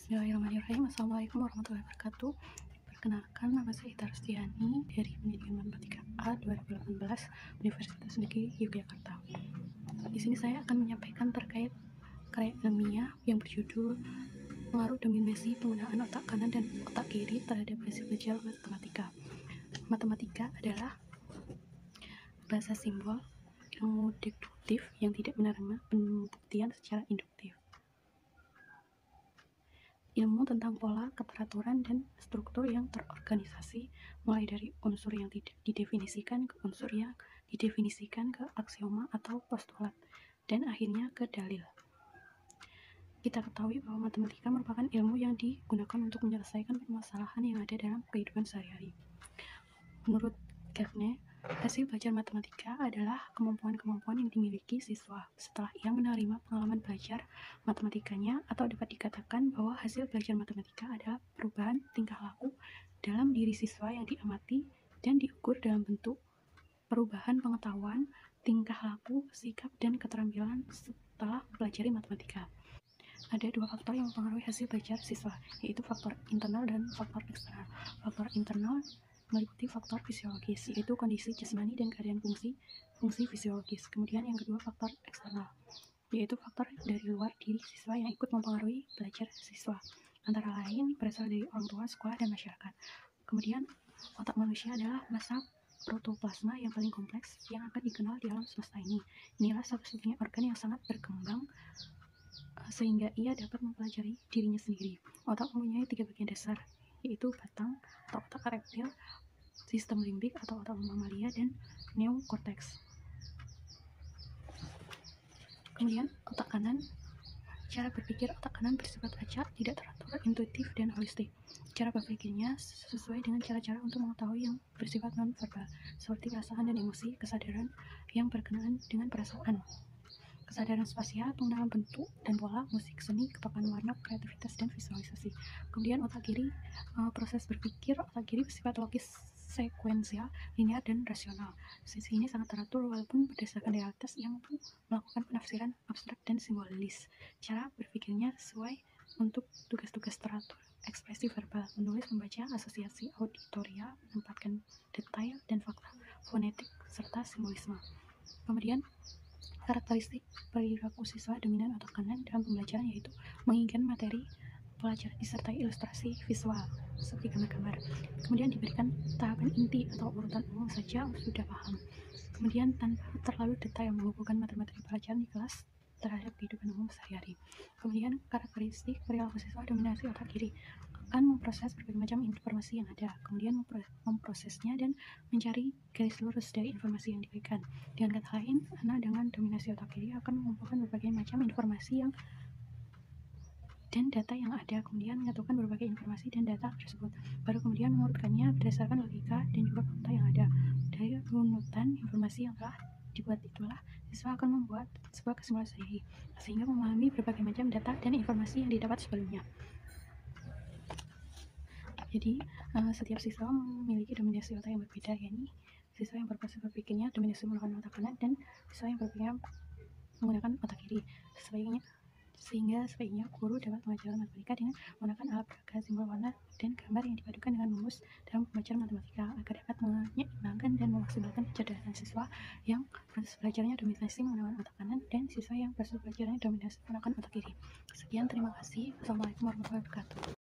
Bismillahirrahmanirrahim. Assalamualaikum warahmatullahi wabarakatuh. Perkenalkan, nama saya Ita Rustiani dari Pendidikan Matematika A 2018 Universitas Negeri Yogyakarta. Di sini saya akan menyampaikan terkait karya ilmiah yang berjudul Pengaruh Dominasi Penggunaan Otak Kanan dan Otak Kiri terhadap Hasil Belajar Matematika. Matematika adalah bahasa simbol, ilmu deduktif yang tidak menerima pembuktian secara induktif. Ilmu tentang pola, keteraturan, dan struktur yang terorganisasi, mulai dari unsur yang tidak didefinisikan ke unsur yang didefinisikan ke aksioma atau postulat, dan akhirnya ke dalil. Kita ketahui bahwa matematika merupakan ilmu yang digunakan untuk menyelesaikan permasalahan yang ada dalam kehidupan sehari-hari. Menurut Gaffney, hasil belajar matematika adalah kemampuan-kemampuan yang dimiliki siswa setelah ia menerima pengalaman belajar matematikanya, atau dapat dikatakan bahwa hasil belajar matematika adalah perubahan tingkah laku dalam diri siswa yang diamati dan diukur dalam bentuk perubahan pengetahuan, tingkah laku, sikap, dan keterampilan setelah mempelajari matematika. Ada dua faktor yang mempengaruhi hasil belajar siswa, yaitu faktor internal dan faktor eksternal. Faktor internal meliputi faktor fisiologis, yaitu kondisi jasmani dan keadaan fungsi fisiologis. Kemudian yang kedua, faktor eksternal, yaitu faktor dari luar diri siswa yang ikut mempengaruhi belajar siswa, antara lain berasal dari orang tua, sekolah, dan masyarakat. Kemudian otak manusia adalah massa protoplasma yang paling kompleks yang akan dikenal di alam semesta ini. Inilah satu-satunya organ yang sangat berkembang sehingga ia dapat mempelajari dirinya sendiri. Otak mempunyai 3 bagian dasar, yaitu batang atau otak reptil, sistem limbik atau otak mamalia, dan neokorteks. Kemudian otak kanan. Cara berpikir otak kanan bersifat acak, tidak teratur, intuitif, dan holistik. Cara berpikirnya sesuai dengan cara-cara untuk mengetahui yang bersifat non-verbal, seperti perasaan dan emosi, kesadaran yang berkenaan dengan perasaan, kesadaran spasial, pengenalan bentuk dan pola, musik, seni, kepekaan warna, kreativitas, dan visualisasi. Kemudian otak kiri, proses berpikir otak kiri bersifat logis, sekuensial, linear, dan rasional. Sisi ini sangat teratur walaupun berdasarkan realitas yang mampu melakukan penafsiran abstrak dan simbolis. Cara berpikirnya sesuai untuk tugas-tugas teratur, ekspresi verbal, menulis, membaca, asosiasi auditorial, menempatkan detail dan fakta, fonetik, serta simbolisme. Kemudian karakteristik perilaku siswa dominan otak kanan dalam pembelajaran, yaitu menginginkan materi pelajaran disertai ilustrasi visual seperti gambar-gambar. Kemudian diberikan tahapan inti atau urutan umum saja sudah paham. Kemudian tanpa terlalu detail menghubungkan materi pelajaran di kelas terhadap kehidupan umum sehari-hari. Kemudian karakteristik perilaku siswa dominasi otak kiri, akan memproses berbagai macam informasi yang ada, kemudian memprosesnya dan mencari garis lurus dari informasi yang diberikan. Dengan kata lain, anak dengan dominasi otak kiri akan mengumpulkan berbagai macam informasi dan data yang ada, kemudian menyatukan berbagai informasi dan data tersebut, baru kemudian mengurutkannya berdasarkan logika dan juga fakta yang ada. Dari runutan informasi yang telah dibuat itulah siswa akan membuat sebuah kesimpulan sendiri, sehingga memahami berbagai macam data dan informasi yang didapat sebelumnya. Jadi setiap siswa memiliki dominasi otak yang berbeda, yakni siswa yang berproses berpikirnya dominasi menggunakan otak kanan dan siswa yang berpikir menggunakan otak kiri. Sehingga sebaiknya guru dapat mengajarkan matematika dengan menggunakan alat peraga, simbol, warna, dan gambar yang dipadukan dengan rumus dalam pembelajaran matematika agar dapat menyeimbangkan dan memaksimalkan kecerdasan siswa yang proses belajarnya dominasi menggunakan otak kanan dan siswa yang proses belajarnya dominasi menggunakan otak kiri. Sekian, terima kasih. Wassalamualaikum warahmatullahi wabarakatuh.